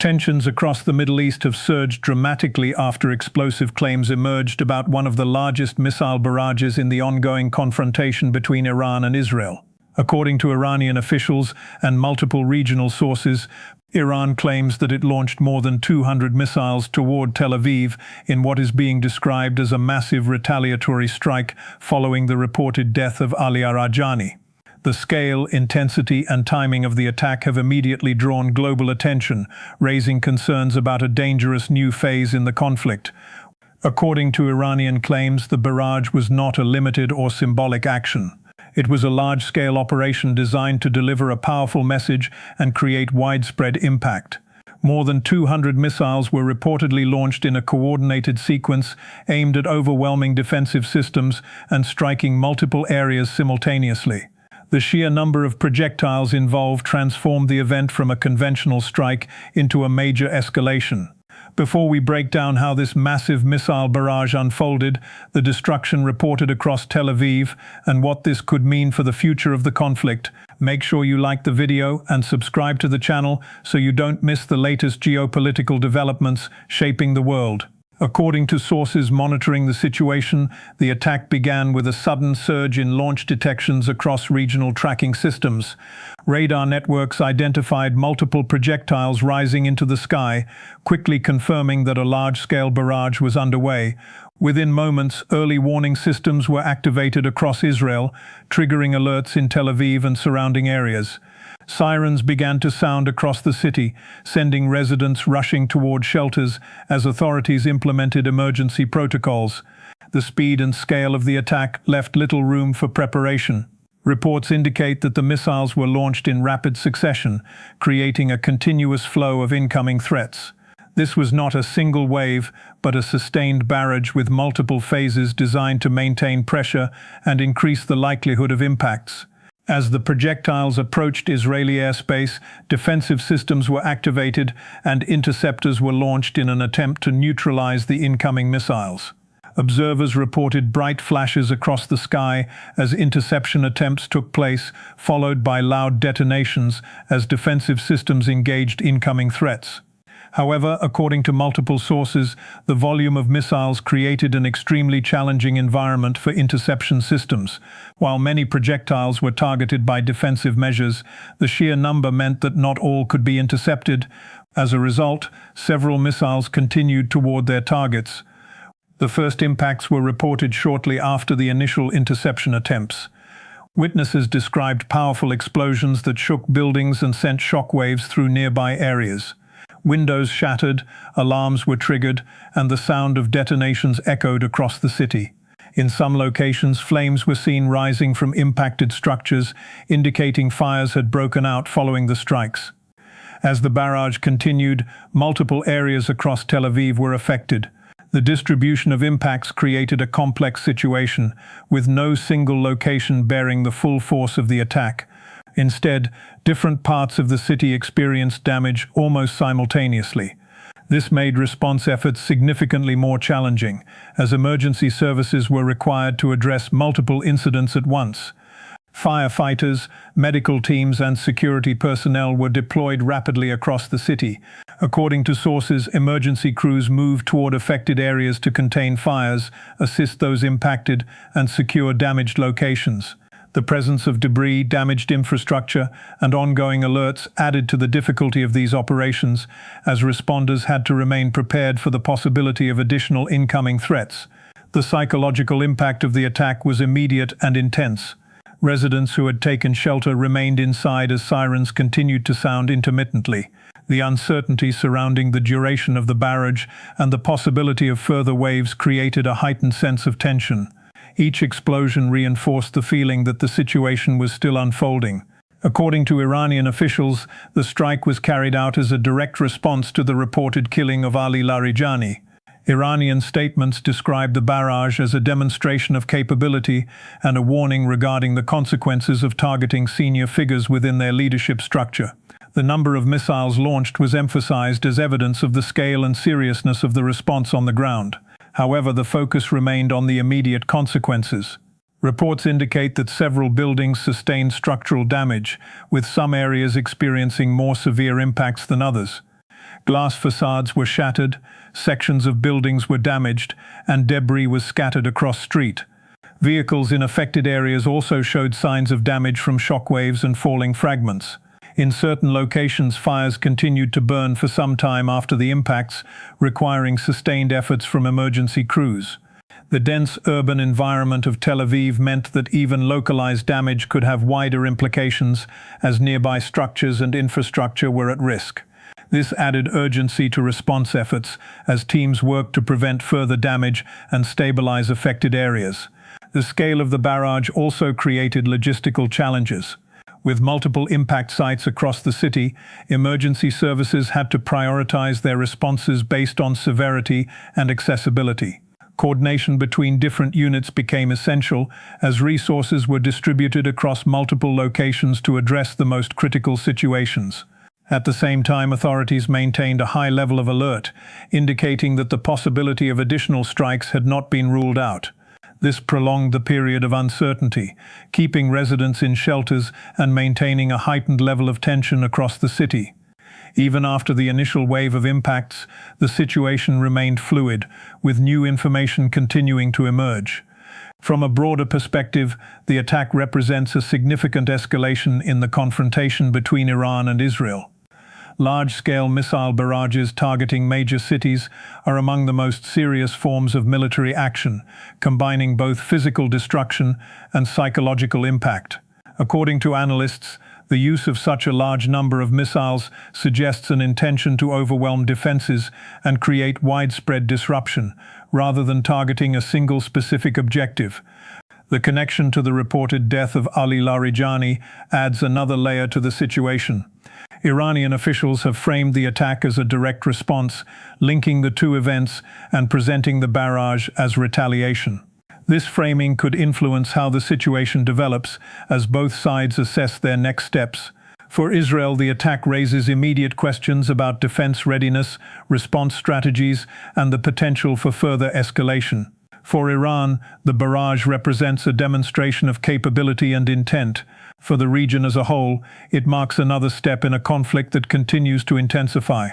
Tensions across the Middle East have surged dramatically after explosive claims emerged about one of the largest missile barrages in the ongoing confrontation between Iran and Israel. According to Iranian officials and multiple regional sources, Iran claims that it launched more than 200 missiles toward Tel Aviv in what is being described as a massive retaliatory strike following the reported death of Ali Larijani. The scale, intensity, and timing of the attack have immediately drawn global attention, raising concerns about a dangerous new phase in the conflict. According to Iranian claims, the barrage was not a limited or symbolic action. It was a large-scale operation designed to deliver a powerful message and create widespread impact. More than 200 missiles were reportedly launched in a coordinated sequence aimed at overwhelming defensive systems and striking multiple areas simultaneously. The sheer number of projectiles involved transformed the event from a conventional strike into a major escalation. Before we break down how this massive missile barrage unfolded, the destruction reported across Tel Aviv, and what this could mean for the future of the conflict, make sure you like the video and subscribe to the channel so you don't miss the latest geopolitical developments shaping the world. According to sources monitoring the situation, the attack began with a sudden surge in launch detections across regional tracking systems. Radar networks identified multiple projectiles rising into the sky, quickly confirming that a large-scale barrage was underway. Within moments, early warning systems were activated across Israel, triggering alerts in Tel Aviv and surrounding areas. Sirens began to sound across the city, sending residents rushing toward shelters as authorities implemented emergency protocols. The speed and scale of the attack left little room for preparation. Reports indicate that the missiles were launched in rapid succession, creating a continuous flow of incoming threats. This was not a single wave, but a sustained barrage with multiple phases designed to maintain pressure and increase the likelihood of impacts. As the projectiles approached Israeli airspace, defensive systems were activated and interceptors were launched in an attempt to neutralize the incoming missiles. Observers reported bright flashes across the sky as interception attempts took place, followed by loud detonations as defensive systems engaged incoming threats. However, according to multiple sources, the volume of missiles created an extremely challenging environment for interception systems. While many projectiles were targeted by defensive measures, the sheer number meant that not all could be intercepted. As a result, several missiles continued toward their targets. The first impacts were reported shortly after the initial interception attempts. Witnesses described powerful explosions that shook buildings and sent shockwaves through nearby areas. Windows shattered, alarms were triggered, and the sound of detonations echoed across the city. In some locations, flames were seen rising from impacted structures, indicating fires had broken out following the strikes. As the barrage continued, multiple areas across Tel Aviv were affected. The distribution of impacts created a complex situation, with no single location bearing the full force of the attack. Instead, different parts of the city experienced damage almost simultaneously. This made response efforts significantly more challenging, as emergency services were required to address multiple incidents at once. Firefighters, medical teams, and security personnel were deployed rapidly across the city. According to sources, emergency crews moved toward affected areas to contain fires, assist those impacted, and secure damaged locations. The presence of debris, damaged infrastructure, and ongoing alerts added to the difficulty of these operations, as responders had to remain prepared for the possibility of additional incoming threats. The psychological impact of the attack was immediate and intense. Residents who had taken shelter remained inside as sirens continued to sound intermittently. The uncertainty surrounding the duration of the barrage and the possibility of further waves created a heightened sense of tension. Each explosion reinforced the feeling that the situation was still unfolding. According to Iranian officials, the strike was carried out as a direct response to the reported killing of Ali Larijani. Iranian statements described the barrage as a demonstration of capability and a warning regarding the consequences of targeting senior figures within their leadership structure. The number of missiles launched was emphasized as evidence of the scale and seriousness of the response on the ground. However, the focus remained on the immediate consequences. Reports indicate that several buildings sustained structural damage, with some areas experiencing more severe impacts than others. Glass facades were shattered, sections of buildings were damaged, and debris was scattered across street. Vehicles in affected areas also showed signs of damage from shockwaves and falling fragments. In certain locations, fires continued to burn for some time after the impacts, requiring sustained efforts from emergency crews. The dense urban environment of Tel Aviv meant that even localized damage could have wider implications, as nearby structures and infrastructure were at risk. This added urgency to response efforts as teams worked to prevent further damage and stabilize affected areas. The scale of the barrage also created logistical challenges. With multiple impact sites across the city, emergency services had to prioritize their responses based on severity and accessibility. Coordination between different units became essential as resources were distributed across multiple locations to address the most critical situations. At the same time, authorities maintained a high level of alert, indicating that the possibility of additional strikes had not been ruled out. This prolonged the period of uncertainty, keeping residents in shelters and maintaining a heightened level of tension across the city. Even after the initial wave of impacts, the situation remained fluid, with new information continuing to emerge. From a broader perspective, the attack represents a significant escalation in the confrontation between Iran and Israel. Large-scale missile barrages targeting major cities are among the most serious forms of military action, combining both physical destruction and psychological impact. According to analysts, the use of such a large number of missiles suggests an intention to overwhelm defenses and create widespread disruption, rather than targeting a single specific objective. The connection to the reported death of Ali Larijani adds another layer to the situation. Iranian officials have framed the attack as a direct response, linking the two events and presenting the barrage as retaliation. This framing could influence how the situation develops as both sides assess their next steps. For Israel, the attack raises immediate questions about defense readiness, response strategies, and the potential for further escalation. For Iran, the barrage represents a demonstration of capability and intent. For the region as a whole, it marks another step in a conflict that continues to intensify.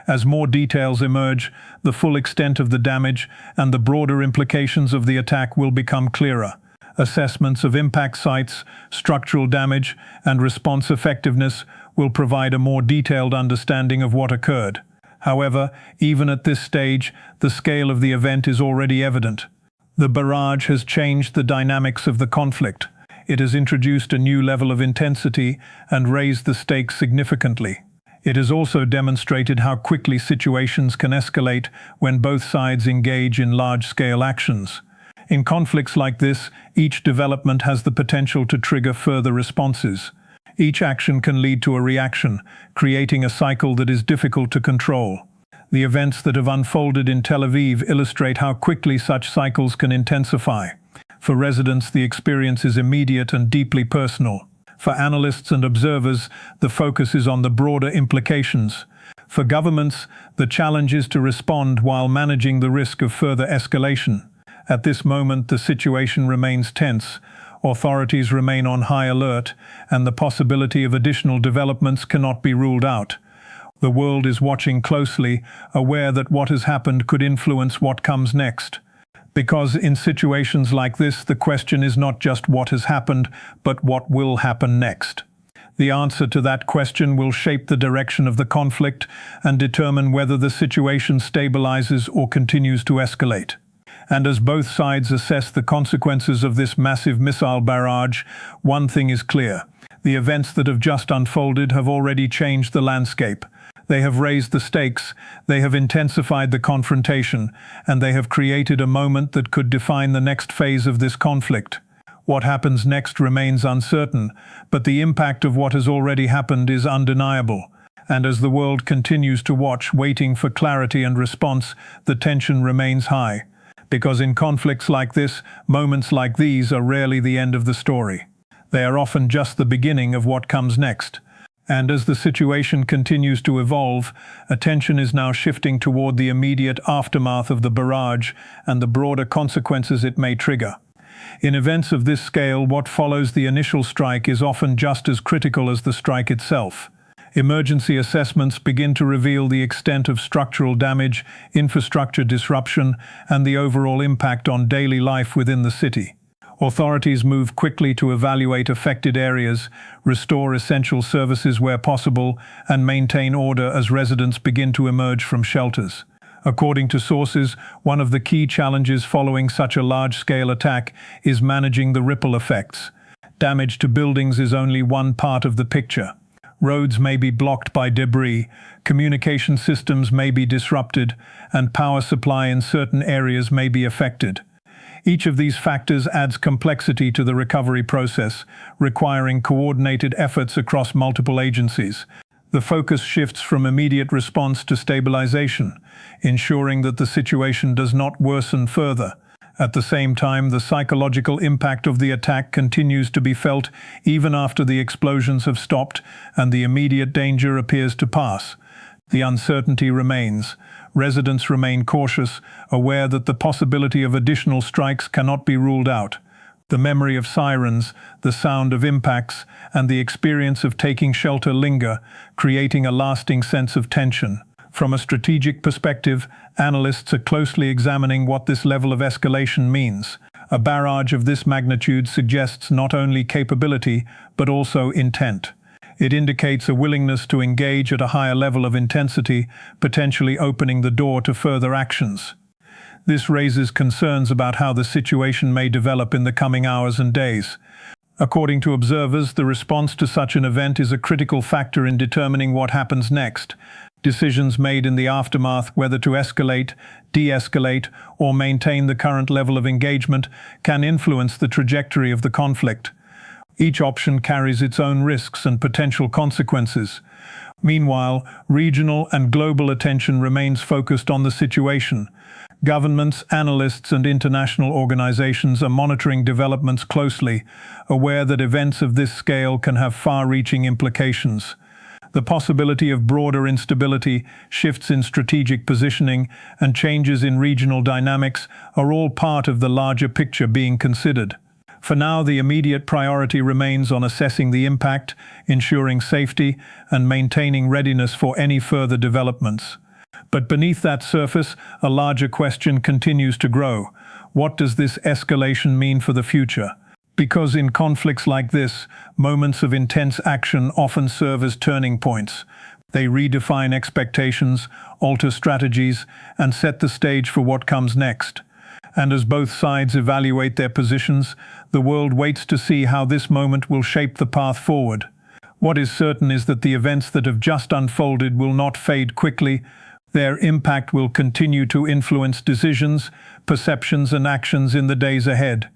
As more details emerge, the full extent of the damage and the broader implications of the attack will become clearer. Assessments of impact sites, structural damage, and response effectiveness will provide a more detailed understanding of what occurred. However, even at this stage, the scale of the event is already evident. The barrage has changed the dynamics of the conflict. It has introduced a new level of intensity and raised the stakes significantly. It has also demonstrated how quickly situations can escalate when both sides engage in large-scale actions. In conflicts like this, each development has the potential to trigger further responses. Each action can lead to a reaction, creating a cycle that is difficult to control. The events that have unfolded in Tel Aviv illustrate how quickly such cycles can intensify. For residents, the experience is immediate and deeply personal. For analysts and observers, the focus is on the broader implications. For governments, the challenge is to respond while managing the risk of further escalation. At this moment, the situation remains tense. Authorities remain on high alert, and the possibility of additional developments cannot be ruled out. The world is watching closely, aware that what has happened could influence what comes next. Because in situations like this, the question is not just what has happened, but what will happen next. The answer to that question will shape the direction of the conflict and determine whether the situation stabilizes or continues to escalate. And as both sides assess the consequences of this massive missile barrage, one thing is clear. The events that have just unfolded have already changed the landscape. They have raised the stakes, they have intensified the confrontation, and they have created a moment that could define the next phase of this conflict. What happens next remains uncertain, but the impact of what has already happened is undeniable. And as the world continues to watch, waiting for clarity and response, the tension remains high. Because in conflicts like this, moments like these are rarely the end of the story. They are often just the beginning of what comes next. And as the situation continues to evolve, attention is now shifting toward the immediate aftermath of the barrage and the broader consequences it may trigger. In events of this scale, what follows the initial strike is often just as critical as the strike itself. Emergency assessments begin to reveal the extent of structural damage, infrastructure disruption, and the overall impact on daily life within the city. Authorities move quickly to evaluate affected areas, restore essential services where possible, and maintain order as residents begin to emerge from shelters. According to sources, one of the key challenges following such a large-scale attack is managing the ripple effects. Damage to buildings is only one part of the picture. Roads may be blocked by debris, communication systems may be disrupted, and power supply in certain areas may be affected. Each of these factors adds complexity to the recovery process, requiring coordinated efforts across multiple agencies. The focus shifts from immediate response to stabilization, ensuring that the situation does not worsen further. At the same time, the psychological impact of the attack continues to be felt even after the explosions have stopped and the immediate danger appears to pass. The uncertainty remains. Residents remain cautious, aware that the possibility of additional strikes cannot be ruled out. The memory of sirens, the sound of impacts, and the experience of taking shelter linger, creating a lasting sense of tension. From a strategic perspective, analysts are closely examining what this level of escalation means. A barrage of this magnitude suggests not only capability, but also intent. It indicates a willingness to engage at a higher level of intensity, potentially opening the door to further actions. This raises concerns about how the situation may develop in the coming hours and days. According to observers, the response to such an event is a critical factor in determining what happens next. Decisions made in the aftermath, whether to escalate, de-escalate, or maintain the current level of engagement, can influence the trajectory of the conflict. Each option carries its own risks and potential consequences. Meanwhile, regional and global attention remains focused on the situation. Governments, analysts, and international organizations are monitoring developments closely, aware that events of this scale can have far-reaching implications. The possibility of broader instability, shifts in strategic positioning, and changes in regional dynamics are all part of the larger picture being considered. For now, the immediate priority remains on assessing the impact, ensuring safety, and maintaining readiness for any further developments. But beneath that surface, a larger question continues to grow. What does this escalation mean for the future? Because in conflicts like this, moments of intense action often serve as turning points. They redefine expectations, alter strategies, and set the stage for what comes next. And as both sides evaluate their positions, the world waits to see how this moment will shape the path forward. What is certain is that the events that have just unfolded will not fade quickly. Their impact will continue to influence decisions, perceptions, and actions in the days ahead.